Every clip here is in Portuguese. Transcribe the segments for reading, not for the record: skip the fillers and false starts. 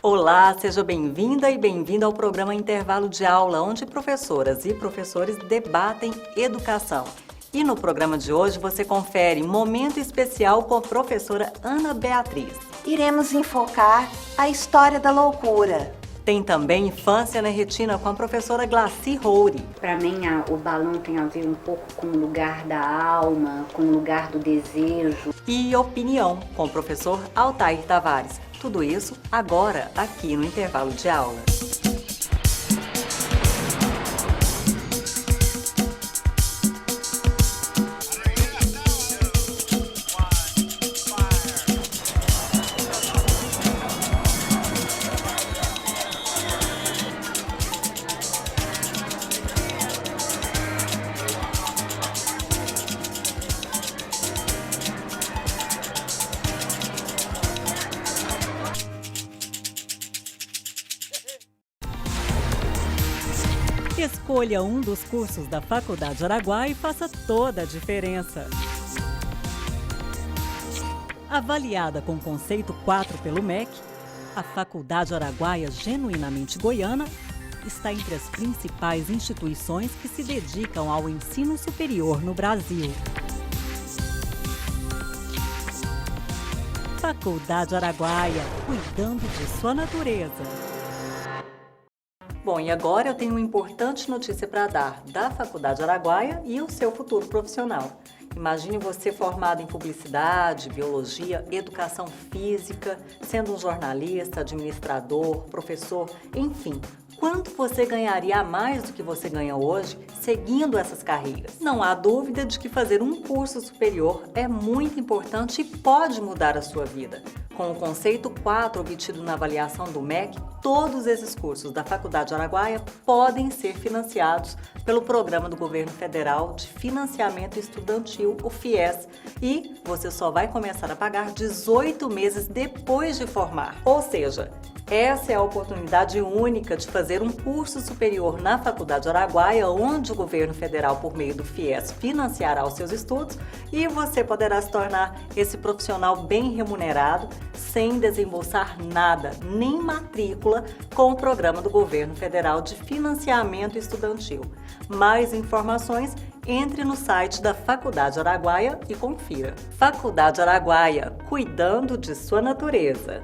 Olá, seja bem-vinda e bem-vindo ao programa Intervalo de Aula, onde professoras e professores debatem educação. E no programa de hoje você confere um momento especial com a professora Ana Beatriz. Iremos enfocar a história da loucura. Tem também Infância na Retina com a professora Glaci Roure. Para mim, o balão tem a ver um pouco com o lugar da alma, com o lugar do desejo. E Opinião com o professor Altair Tavares. Tudo isso agora, aqui no Intervalo de Aula. Escolha um dos cursos da Faculdade Araguaia e faça toda a diferença. Avaliada com conceito 4 pelo MEC, a Faculdade Araguaia Genuinamente Goiana está entre as principais instituições que se dedicam ao ensino superior no Brasil. Faculdade Araguaia, cuidando de sua natureza. Bom, e agora eu tenho uma importante notícia para dar da Faculdade Araguaia e o seu futuro profissional. Imagine você formado em publicidade, biologia, educação física, sendo um jornalista, administrador, professor, enfim. Quanto você ganharia a mais do que você ganha hoje seguindo essas carreiras? Não há dúvida de que fazer um curso superior é muito importante e pode mudar a sua vida. Com o conceito 4 obtido na avaliação do MEC, todos esses cursos da Faculdade Araguaia podem ser financiados pelo Programa do Governo Federal de Financiamento Estudantil, o FIES, e você só vai começar a pagar 18 meses depois de formar. Ou seja, essa é a oportunidade única de fazer um curso superior na Faculdade Araguaia, onde o governo federal, por meio do FIES, financiará os seus estudos e você poderá se tornar esse profissional bem remunerado, sem desembolsar nada, nem matrícula, com o programa do governo federal de financiamento estudantil. Mais informações, entre no site da Faculdade Araguaia e confira. Faculdade Araguaia, cuidando de sua natureza.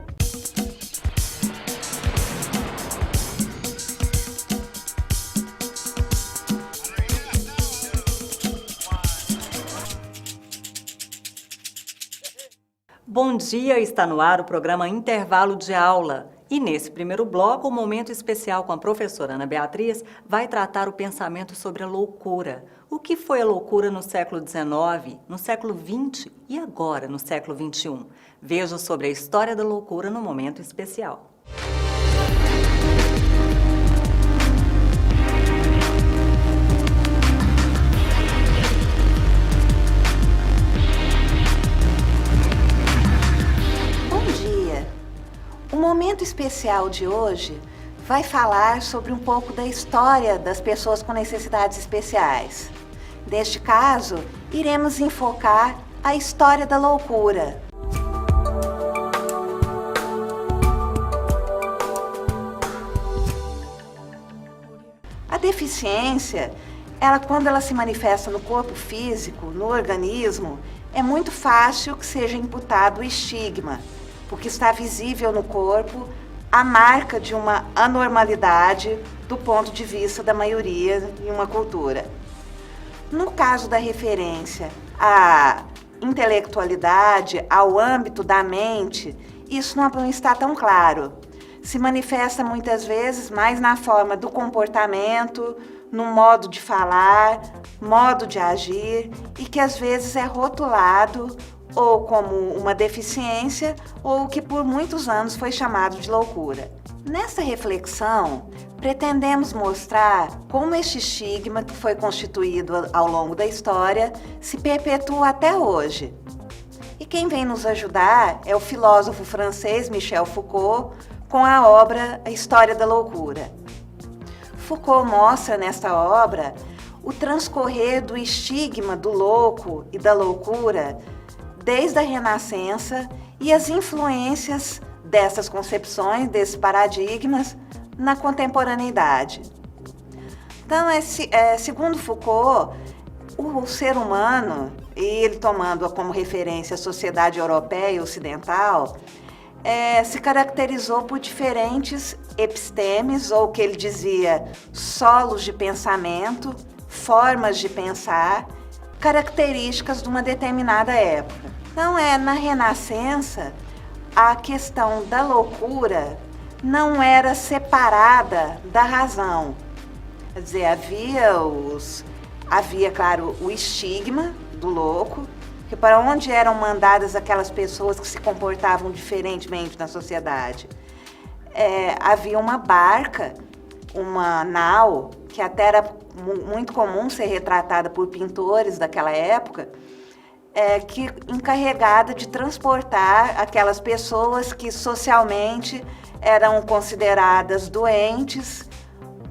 Bom dia, está no ar o programa Intervalo de Aula. E nesse primeiro bloco, o momento especial com a professora Ana Beatriz vai tratar o pensamento sobre a loucura. O que foi a loucura no século XIX, no século XX e agora no século XXI? Veja sobre a história da loucura no momento especial. O momento especial de hoje vai falar sobre um pouco da história das pessoas com necessidades especiais. Neste caso, iremos enfocar a história da loucura. A deficiência, quando ela se manifesta no corpo físico, no organismo, é muito fácil que seja imputado o estigma, porque está visível no corpo a marca de uma anormalidade do ponto de vista da maioria em uma cultura. No caso da referência à intelectualidade, ao âmbito da mente, isso não está tão claro. Se manifesta muitas vezes mais na forma do comportamento, no modo de falar, modo de agir, e que às vezes é rotulado ou como uma deficiência, ou o que por muitos anos foi chamado de loucura. Nessa reflexão, pretendemos mostrar como este estigma que foi constituído ao longo da história se perpetua até hoje. E quem vem nos ajudar é o filósofo francês Michel Foucault, com a obra A História da Loucura. Foucault mostra nesta obra o transcorrer do estigma do louco e da loucura desde a Renascença e as influências dessas concepções, desses paradigmas, na contemporaneidade. Então, segundo Foucault, o ser humano, e ele tomando como referência a sociedade europeia e ocidental, se caracterizou por diferentes epistemes, ou o que ele dizia, solos de pensamento, formas de pensar, características de uma determinada época. Então, na Renascença, a questão da loucura não era separada da razão. Quer dizer, havia, claro, o estigma do louco, que para onde eram mandadas aquelas pessoas que se comportavam diferentemente na sociedade? Havia uma barca, uma nau, que até era muito comum ser retratada por pintores daquela época, encarregada de transportar aquelas pessoas que socialmente eram consideradas doentes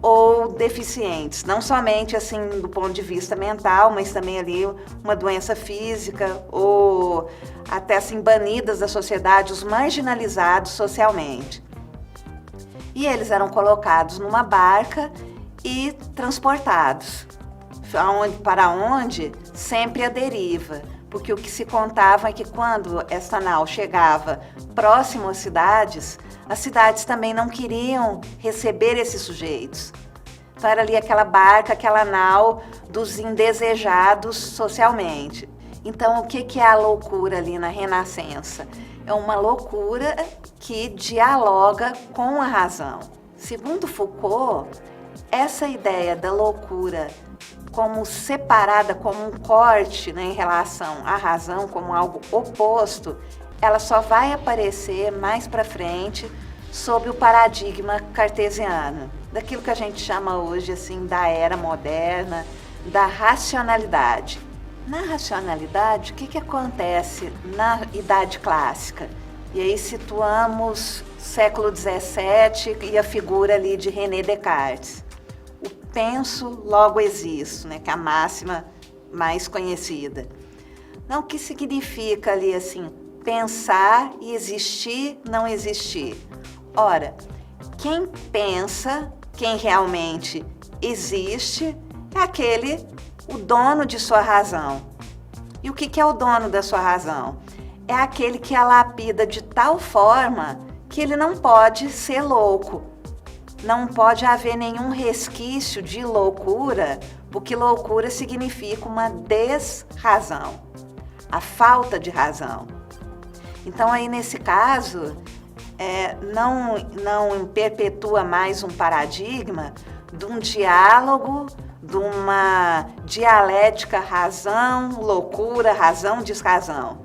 ou deficientes, não somente assim do ponto de vista mental, mas também ali uma doença física, ou até assim banidas da sociedade, os marginalizados socialmente. E eles eram colocados numa barca e transportados. Para onde? Sempre à deriva, porque o que se contava é que quando essa nau chegava próximo às cidades também não queriam receber esses sujeitos. Então era ali aquela barca, aquela nau dos indesejados socialmente. Então o que é a loucura ali na Renascença? É uma loucura que dialoga com a razão. Segundo Foucault, essa ideia da loucura como separada, como um corte, né, em relação à razão, como algo oposto, ela só vai aparecer mais para frente sob o paradigma cartesiano, daquilo que a gente chama hoje assim da era moderna, da racionalidade. Na racionalidade, o que acontece na Idade Clássica? E aí situamos século XVII e a figura ali de René Descartes. O penso, logo existo, né, que é a máxima mais conhecida. Então, o que significa ali assim, pensar e existir, não existir? Ora, quem pensa, quem realmente existe, é o dono de sua razão. E o que é o dono da sua razão? É aquele que a lapida de tal forma que ele não pode ser louco. Não pode haver nenhum resquício de loucura, porque loucura significa uma desrazão, a falta de razão. Então, aí nesse caso, não perpetua mais um paradigma de um diálogo, de uma dialética razão, loucura, razão, desrazão.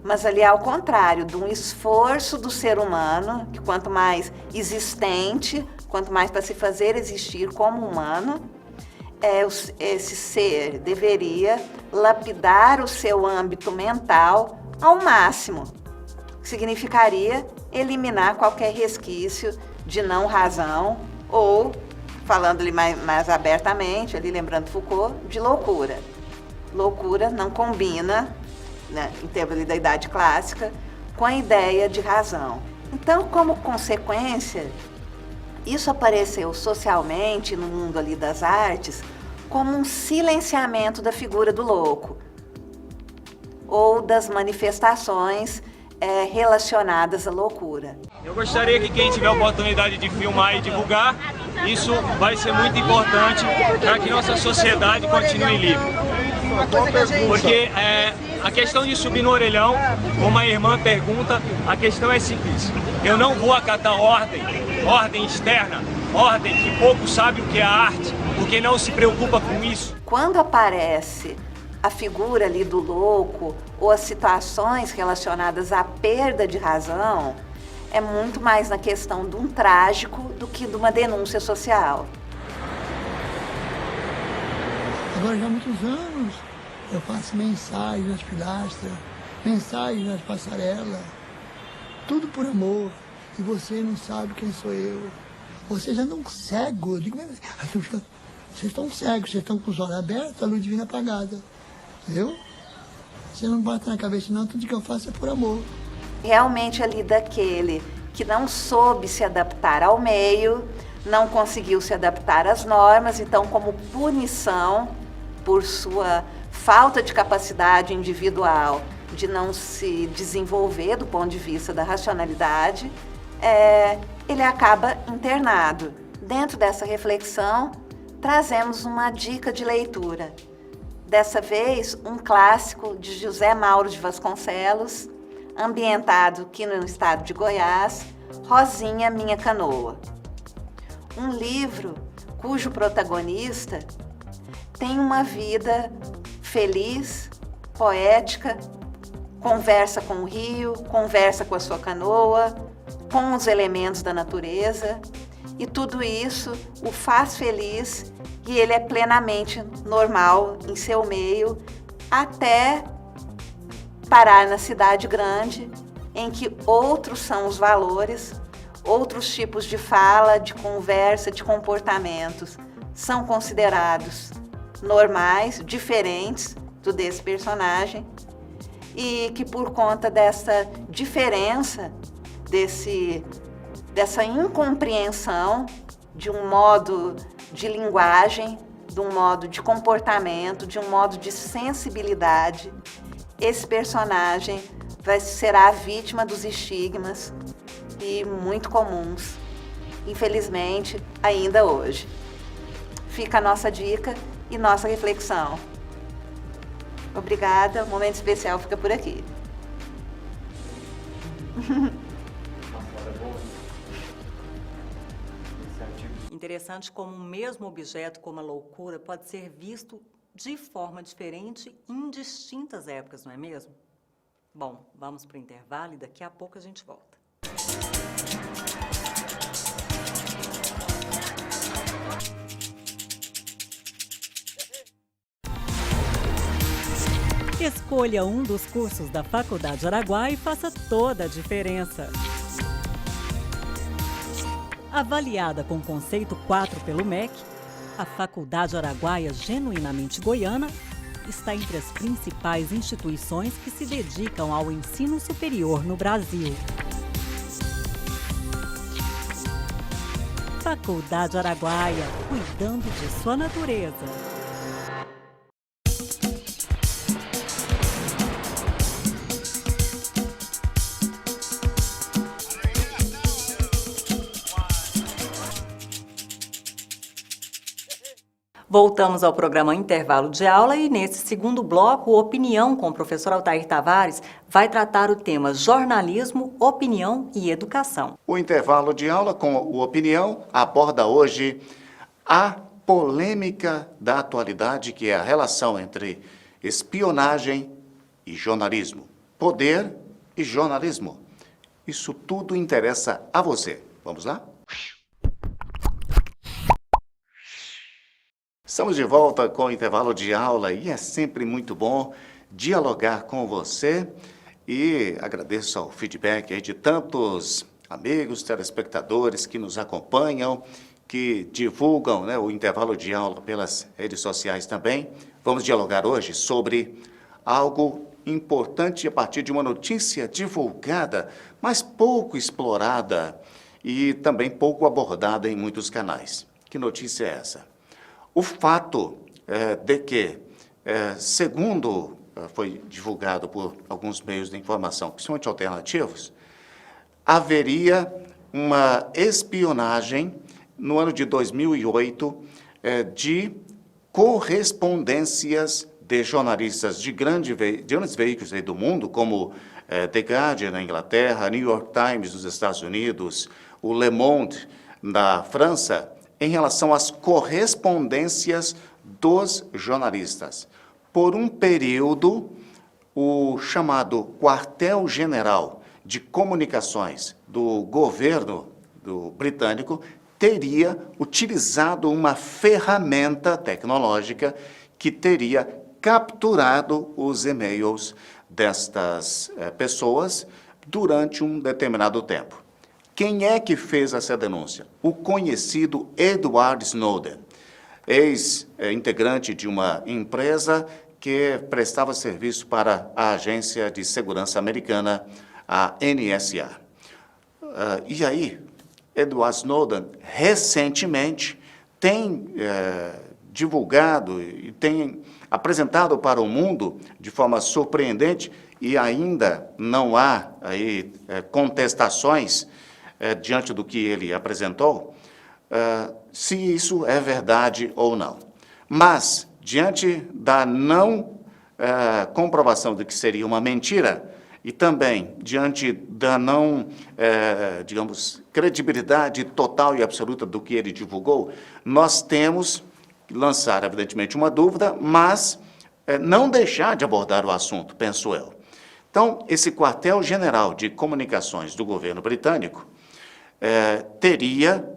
Mas ali ao contrário, de um esforço do ser humano, que quanto mais existente, quanto mais para se fazer existir como humano, esse ser deveria lapidar o seu âmbito mental ao máximo. Significaria eliminar qualquer resquício de não razão ou, falando ali mais abertamente, ali lembrando Foucault, de loucura. Loucura não combina, né, em termos da Idade Clássica, com a ideia de razão. Então, como consequência, isso apareceu socialmente no mundo ali das artes como um silenciamento da figura do louco ou das manifestações relacionadas à loucura. Eu gostaria que quem tiver a oportunidade de filmar e divulgar, isso vai ser muito importante para que nossa sociedade continue livre. Porque a questão de subir no orelhão, como a irmã pergunta, a questão é simples. Eu não vou acatar ordem externa, ordem que pouco sabe o que é a arte, porque não se preocupa com isso. Quando aparece a figura ali do louco ou as situações relacionadas à perda de razão, é muito mais na questão de um trágico do que de uma denúncia social. Agora já há muitos anos eu faço mensagens nas pilastras, mensagens nas passarelas, tudo por amor, e você não sabe quem sou eu. Vocês andam cegos. Eu digo, vocês estão cegos, vocês estão com os olhos abertos, a luz divina apagada. Entendeu? Você não bate na cabeça não, tudo que eu faço é por amor. Realmente ali daquele que não soube se adaptar ao meio, não conseguiu se adaptar às normas, então, como punição por sua falta de capacidade individual de não se desenvolver do ponto de vista da racionalidade, ele acaba internado. Dentro dessa reflexão, trazemos uma dica de leitura. Dessa vez, um clássico de José Mauro de Vasconcelos, ambientado aqui no estado de Goiás, Rosinha, Minha Canoa. Um livro cujo protagonista tem uma vida feliz, poética, conversa com o rio, conversa com a sua canoa, com os elementos da natureza, e tudo isso o faz feliz e ele é plenamente normal em seu meio, até parar na cidade grande, em que outros são os valores, outros tipos de fala, de conversa, de comportamentos são considerados normais, diferentes do desse personagem, e que por conta dessa diferença, dessa incompreensão de um modo de linguagem, de um modo de comportamento, de um modo de sensibilidade, esse personagem será a vítima dos estigmas e muito comuns, infelizmente, ainda hoje. Fica a nossa dica e nossa reflexão. Obrigada, o momento especial fica por aqui. Interessante como um mesmo objeto, como a loucura, pode ser visto de forma diferente em distintas épocas, não é mesmo? Bom, vamos para o intervalo e daqui a pouco a gente volta. Escolha um dos cursos da Faculdade Araguaia e faça toda a diferença. Avaliada com conceito 4 pelo MEC, a Faculdade Araguaia Genuinamente Goiana está entre as principais instituições que se dedicam ao ensino superior no Brasil. Faculdade Araguaia, cuidando de sua natureza. Voltamos ao programa Intervalo de Aula e nesse segundo bloco, Opinião com o professor Altair Tavares vai tratar o tema jornalismo, opinião e educação. O Intervalo de Aula com o Opinião aborda hoje a polêmica da atualidade, que é a relação entre espionagem e jornalismo, poder e jornalismo. Isso tudo interessa a você. Vamos lá? Estamos de volta com o Intervalo de Aula e é sempre muito bom dialogar com você e agradeço ao feedback aí de tantos amigos, telespectadores que nos acompanham, que divulgam, né, o Intervalo de Aula pelas redes sociais também. Vamos dialogar hoje sobre algo importante a partir de uma notícia divulgada, mas pouco explorada e também pouco abordada em muitos canais. Que notícia é essa? O fato de que, segundo foi divulgado por alguns meios de informação, principalmente alternativos, haveria uma espionagem no ano de 2008 de correspondências de jornalistas de grandes veículos aí do mundo, como The Guardian na Inglaterra, New York Times nos Estados Unidos, o Le Monde na França, em relação às correspondências dos jornalistas. Por um período, o chamado Quartel-General de Comunicações do governo britânico teria utilizado uma ferramenta tecnológica que teria capturado os e-mails destas pessoas durante um determinado tempo. Quem é que fez essa denúncia? O conhecido Edward Snowden, ex-integrante de uma empresa que prestava serviço para a Agência de Segurança Americana, a NSA. E aí, Edward Snowden, recentemente, tem divulgado e tem apresentado para o mundo de forma surpreendente, e ainda não há aí contestações diante do que ele apresentou, se isso é verdade ou não. Mas, diante da não comprovação de que seria uma mentira, e também diante da não, digamos, credibilidade total e absoluta do que ele divulgou, nós temos que lançar, evidentemente, uma dúvida, mas não deixar de abordar o assunto, penso eu. Então, esse quartel-general de comunicações do governo britânico teria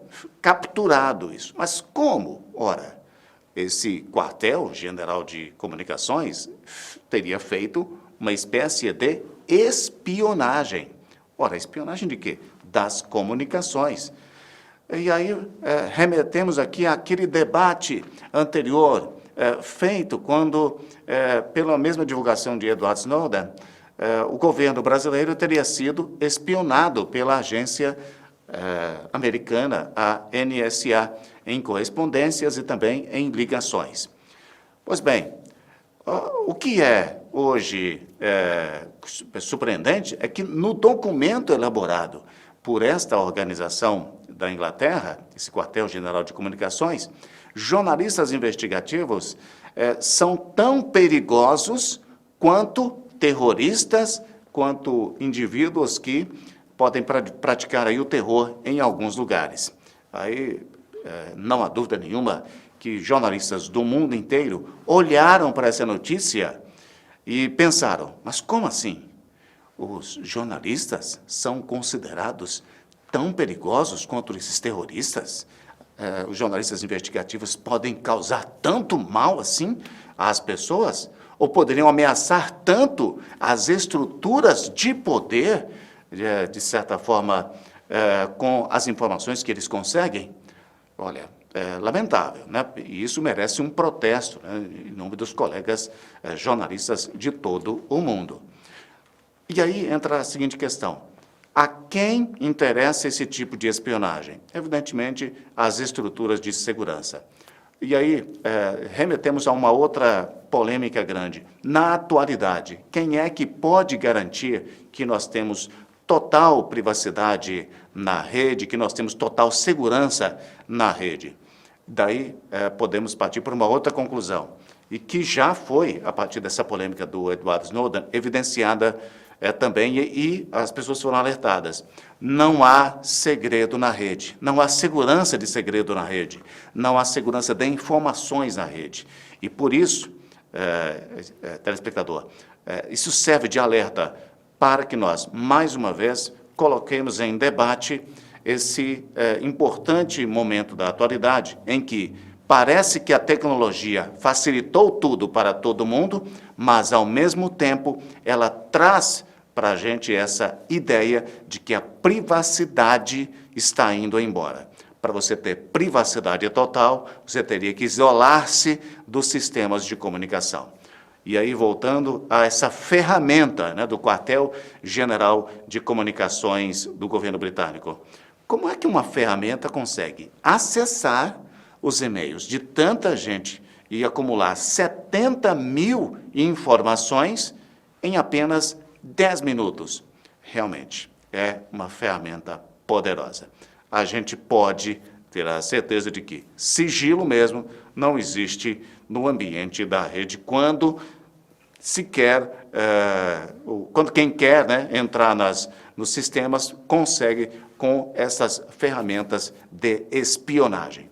capturado isso. Mas como? Ora, esse quartel-general de comunicações teria feito uma espécie de espionagem. Ora, espionagem de quê? Das comunicações. E aí remetemos aqui àquele debate anterior, feito quando, pela mesma divulgação de Edward Snowden, o governo brasileiro teria sido espionado pela agência americana, a NSA, em correspondências e também em ligações. Pois bem, o que é hoje surpreendente é que no documento elaborado por esta organização da Inglaterra, esse quartel-general de comunicações, jornalistas investigativos são tão perigosos quanto terroristas, quanto indivíduos que podem praticar aí o terror em alguns lugares. Aí não há dúvida nenhuma que jornalistas do mundo inteiro olharam para essa notícia e pensaram, mas como assim? Os jornalistas são considerados tão perigosos quanto esses terroristas? Os jornalistas investigativos podem causar tanto mal assim às pessoas? Ou poderiam ameaçar tanto as estruturas de poder, de certa forma, com as informações que eles conseguem? Olha, é lamentável, né? E isso merece um protesto, né, em nome dos colegas jornalistas de todo o mundo. E aí entra a seguinte questão: a quem interessa esse tipo de espionagem? Evidentemente, às estruturas de segurança. E aí remetemos a uma outra polêmica grande. Na atualidade, quem é que pode garantir que nós temos total privacidade na rede, que nós temos total segurança na rede? Daí podemos partir para uma outra conclusão, e que já foi, a partir dessa polêmica do Edward Snowden, evidenciada também, e as pessoas foram alertadas. Não há segredo na rede, não há segurança de segredo na rede, não há segurança de informações na rede. E por isso, telespectador, isso serve de alerta para que nós, mais uma vez, coloquemos em debate esse importante momento da atualidade, em que parece que a tecnologia facilitou tudo para todo mundo, mas, ao mesmo tempo, ela traz para a gente essa ideia de que a privacidade está indo embora. Para você ter privacidade total, você teria que isolar-se dos sistemas de comunicação. E aí, voltando a essa ferramenta, né, do quartel-general de comunicações do governo britânico. Como é que uma ferramenta consegue acessar os e-mails de tanta gente e acumular 70 mil informações em apenas 10 minutos? Realmente, é uma ferramenta poderosa. A gente pode ter a certeza de que sigilo mesmo não existe no ambiente da rede quando se quer, quando quem quer, né, entrar nos sistemas consegue com essas ferramentas de espionagem.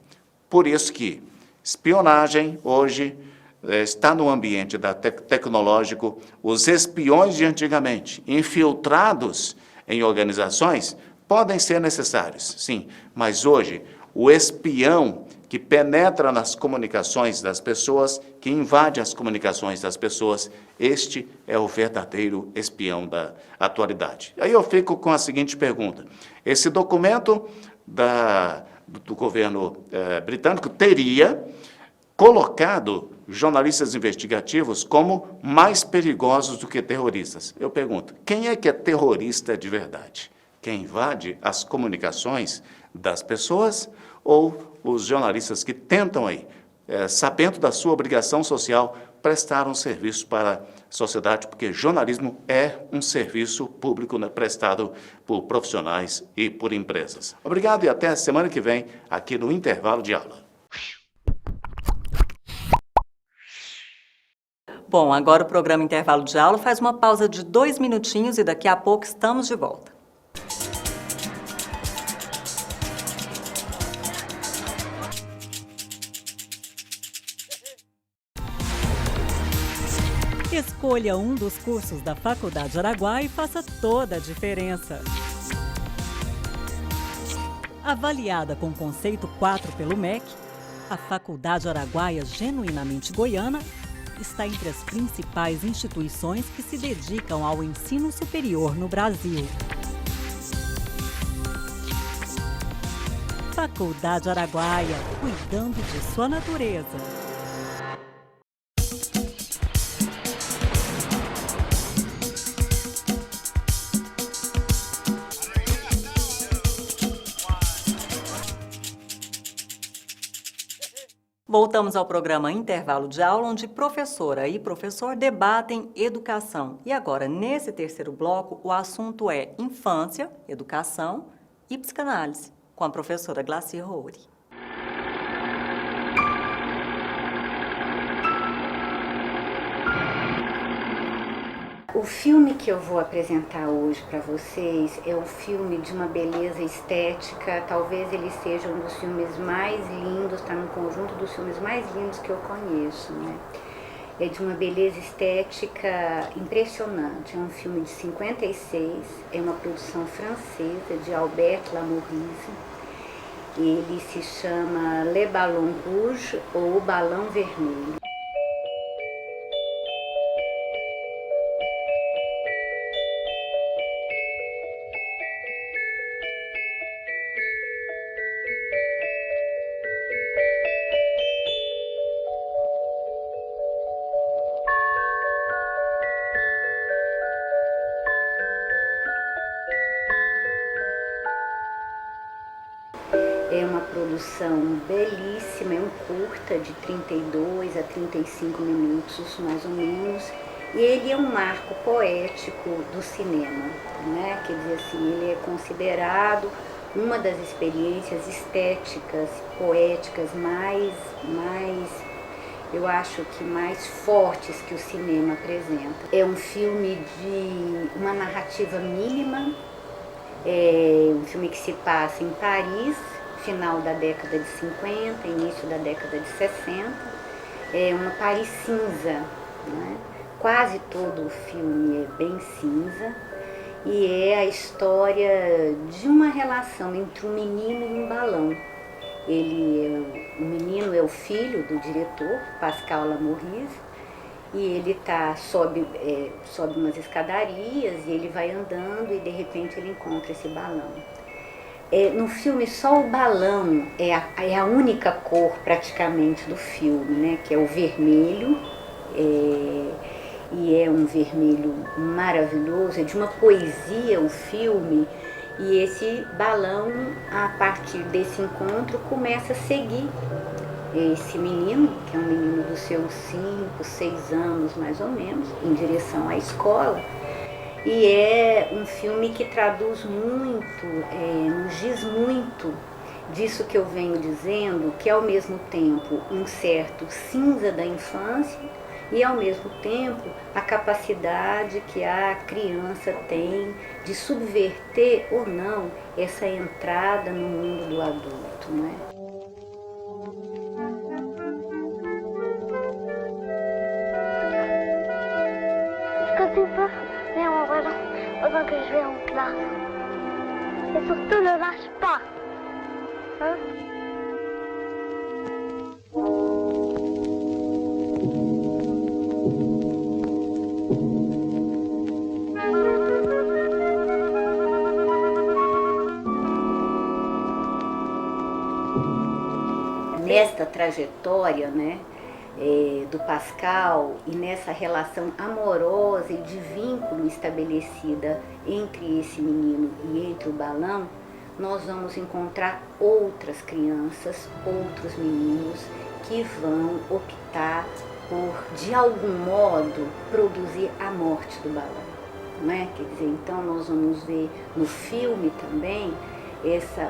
Por isso que espionagem hoje está no ambiente tecnológico. Os espiões de antigamente, infiltrados em organizações, podem ser necessários, sim, mas hoje o espião que penetra nas comunicações das pessoas, que invade as comunicações das pessoas, este é o verdadeiro espião da atualidade. Aí eu fico com a seguinte pergunta: esse documento do governo britânico teria colocado jornalistas investigativos como mais perigosos do que terroristas. Eu pergunto, quem é que é terrorista de verdade? Quem invade as comunicações das pessoas ou os jornalistas que tentam aí, sabendo da sua obrigação social, prestar um serviço para a sociedade, porque jornalismo é um serviço público, né, prestado por profissionais e por empresas. Obrigado e até a semana que vem, aqui no Intervalo de Aula. Bom, agora o programa Intervalo de Aula faz uma pausa de 2 minutinhos e daqui a pouco estamos de volta. Escolha um dos cursos da Faculdade Araguaia e faça toda a diferença. Avaliada com conceito 4 pelo MEC, a Faculdade Araguaia Genuinamente Goiana está entre as principais instituições que se dedicam ao ensino superior no Brasil. Faculdade Araguaia, cuidando de sua natureza. Voltamos ao programa Intervalo de Aula, onde professora e professor debatem educação. E agora, nesse terceiro bloco, o assunto é infância, educação e psicanálise, com a professora Glaci Roure. O filme que eu vou apresentar hoje para vocês é um filme de uma beleza estética, talvez ele seja um dos filmes mais lindos, está no conjunto dos filmes mais lindos que eu conheço, né? É de uma beleza estética impressionante, é um filme de 56, é uma produção francesa de Albert Lamourise, ele se chama Le Ballon Rouge ou O Balão Vermelho. É uma produção belíssima, é um curta de 32 a 35 minutos, mais ou menos, e ele é um marco poético do cinema, né? Quer dizer assim, ele é considerado uma das experiências estéticas, poéticas eu acho que mais fortes que o cinema apresenta. É um filme de uma narrativa mínima, é um filme que se passa em Paris, final da década de 50, início da década de 60, é uma Paris cinza, né? Quase todo o filme é bem cinza e é a história de uma relação entre um menino e um balão. O menino é o filho do diretor, Pascal Lamourise, e ele sobe umas escadarias e ele vai andando e de repente ele encontra esse balão. No filme só o balão é a única cor praticamente do filme, né? Que é o vermelho, e é um vermelho maravilhoso, é de uma poesia o filme, e esse balão, a partir desse encontro, começa a seguir esse menino, que é um menino dos seus 5, 6 anos mais ou menos, em direção à escola. E é um filme que traduz muito, nos diz muito disso que eu venho dizendo, que é ao mesmo tempo um certo cinza da infância e ao mesmo tempo a capacidade que a criança tem de subverter ou não essa entrada no mundo do adulto, né? Viens mon voisin, avant que je vais en classe. Et surtout ne lâche pas. Hein? Nesta trajetória, né, do Pascal e nessa relação amorosa e de vínculo estabelecida entre esse menino e entre o balão, nós vamos encontrar outras crianças, outros meninos que vão optar por, de algum modo, produzir a morte do balão. Não é? Quer dizer, então nós vamos ver no filme também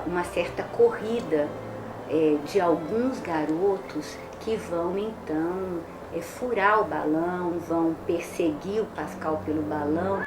uma certa corrida de alguns garotos que vão então furar o balão, vão perseguir o Pascal pelo balão.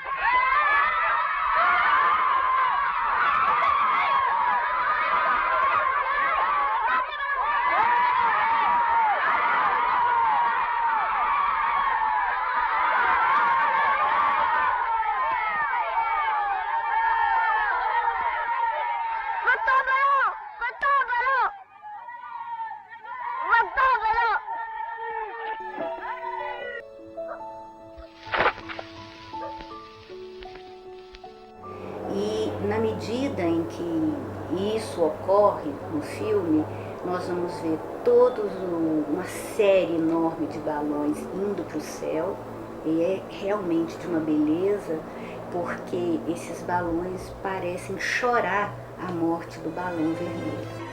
Na medida em que isso ocorre no filme, nós vamos ver uma série enorme de balões indo para o céu, e é realmente de uma beleza, porque esses balões parecem chorar a morte do balão vermelho.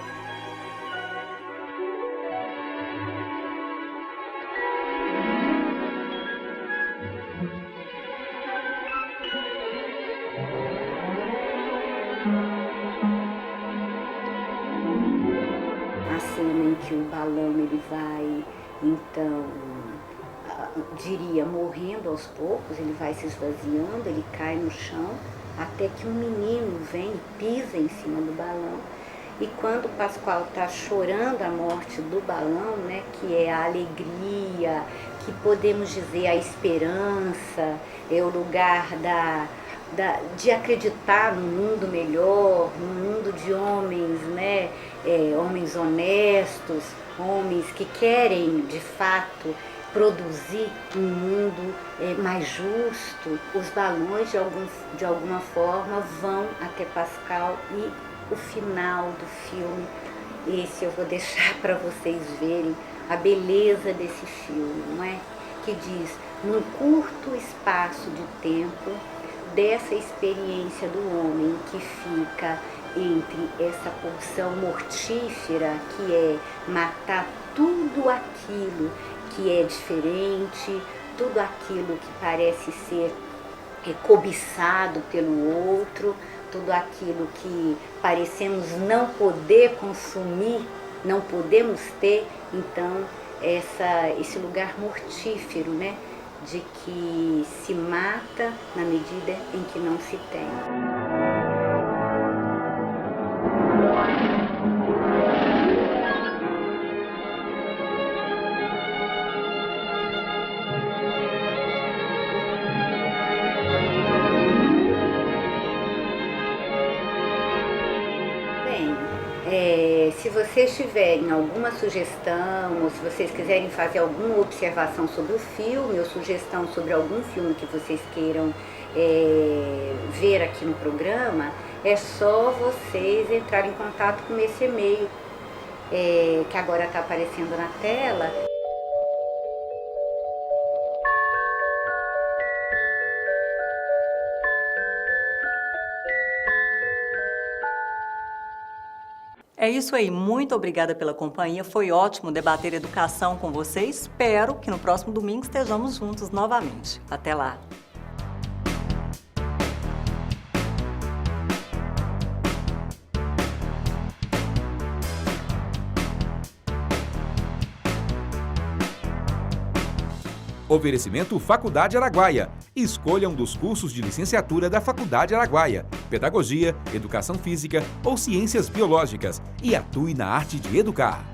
Em que o balão ele vai, então, diria, morrendo aos poucos, ele vai se esvaziando, ele cai no chão, até que um menino vem e pisa em cima do balão. E quando o Pascal está chorando a morte do balão, né, que é a alegria, que podemos dizer a esperança, é o lugar de acreditar no mundo melhor, no mundo de homens, né? Homens honestos, homens que querem de fato produzir um mundo mais justo. Os balões de alguma forma vão até Pascal e o final do filme, esse eu vou deixar para vocês verem a beleza desse filme, não é? Que diz, num curto espaço de tempo, dessa experiência do homem que fica entre essa pulsão mortífera, que é matar tudo aquilo que é diferente, tudo aquilo que parece ser cobiçado pelo outro, tudo aquilo que parecemos não poder consumir, não podemos ter, então esse lugar mortífero, né? De que se mata na medida em que não se tem. Se vocês tiverem alguma sugestão, ou se vocês quiserem fazer alguma observação sobre o filme, ou sugestão sobre algum filme que vocês queiram ver aqui no programa, é só vocês entrarem em contato com esse e-mail, que agora está aparecendo na tela. É isso aí, muito obrigada pela companhia, foi ótimo debater educação com você, espero que no próximo domingo estejamos juntos novamente. Até lá! Oferecimento Faculdade Araguaia. Escolha um dos cursos de licenciatura da Faculdade Araguaia, Pedagogia, Educação Física ou Ciências Biológicas e atue na arte de educar.